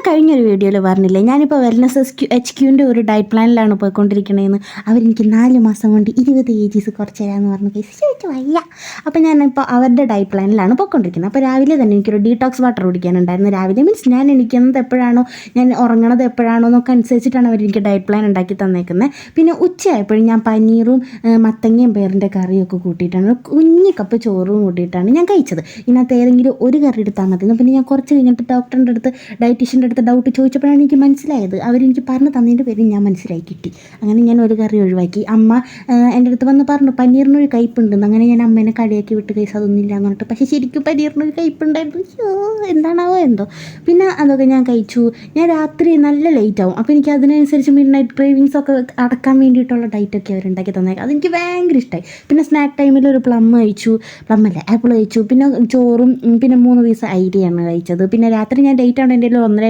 കഴിഞ്ഞൊരു വീഡിയോയിൽ പറഞ്ഞില്ലേ, ഞാനിപ്പോൾ വെൽനസ് HQൻ്റെ ഒരു ഡയറ്റ് പ്ലാനിലാണ് പോയിക്കൊണ്ടിരിക്കണതെന്ന്. അവരെനിക്ക് 4 മാസം കൊണ്ട് 20 kgs കുറച്ച് തരാമെന്ന് പറഞ്ഞു. ചോദിച്ചു വയ്യ. അപ്പോൾ ഞാനിപ്പോൾ അവരുടെ ഡയറ്റ് പ്ലാനിലാണ് പോയിക്കൊണ്ടിരിക്കുന്നത്. അപ്പോൾ രാവിലെ തന്നെ എനിക്കൊരു ഡീടോക്സ് വാട്ടർ കുടിക്കാനുണ്ടായിരുന്നു. രാവിലെ മീൻസ് ഞാൻ എണീക്കുന്നത് എപ്പോഴാണോ, ഞാൻ ഉറങ്ങണത് എപ്പോഴാണോ എന്നൊക്കെ അനുസരിച്ചിട്ടാണ് അവരെനിക്ക് ഡയറ്റ് പ്ലാൻ ഉണ്ടാക്കി തന്നേക്കുന്നത്. പിന്നെ ഉച്ചയായപ്പോഴും ഞാൻ പനീറും മത്തങ്ങയും പേരിൻ്റെ കറിയൊക്കെ കൂട്ടിയിട്ടാണ്, കുഞ്ഞ് കപ്പ് ചോറും കൂട്ടിയിട്ടാണ് ഞാൻ കഴിച്ചത്. ഇതിനകത്ത് ഏതെങ്കിലും ഒരു കറി എടുത്താൽ മതി. പിന്നെ ഞാൻ കുറച്ച് കഴിഞ്ഞിട്ട് ഡോക്ടറിൻ്റെ അടുത്ത്, ഡയറ്റീഷ്യൻ്റെ അടുത്ത് ഡൗട്ട് ചോദിച്ചപ്പോഴാണ് എനിക്ക് മനസ്സിലായത്. അവരെനിക്ക് പറഞ്ഞു തന്നതിൻ്റെ പേര് ഞാൻ മനസ്സിലാക്കി കിട്ടി. അങ്ങനെ ഞാൻ ഒരു കറി ഒഴിവാക്കി. അമ്മ എൻ്റെ അടുത്ത് വന്ന് പറഞ്ഞു പനീറിനൊരു കയ്പുണ്ടെന്ന്. അങ്ങനെ ഞാൻ അമ്മേനെ കളിയാക്കി വിട്ട് കഴിച്ച് അതൊന്നുമില്ല എന്ന് പറഞ്ഞിട്ട്, പക്ഷേ ശരിക്കും പനീറിനൊരു കയ്പുണ്ടായിരുന്നു. എന്താണാവോ എന്തോ. പിന്നെ അതൊക്കെ ഞാൻ കഴിച്ചു. ഞാൻ രാത്രി നല്ല ലേറ്റ് ആവും. അപ്പോൾ എനിക്ക് അതിനനുസരിച്ച് മിഡ് നൈറ്റ് ക്രേവിങ്സ് ഒക്കെ അടക്കാൻ വേണ്ടിയിട്ടുള്ള ഡയറ്റൊക്കെ അവരുണ്ടാക്കി തന്നേക്കാം. അതെനിക്ക് ഭയങ്കര ഇഷ്ടമായി. പിന്നെ സ്നാക്ക് ടൈമിൽ ഒരു ആപ്പിൾ കഴിച്ചു. പിന്നെ ചോറും പിന്നെ 3 പീസ് ഐഡിയാണ് കഴിച്ചത്. പിന്നെ രാത്രി ഞാൻ ലേറ്റ് ആണ്, എൻ്റെ 1:30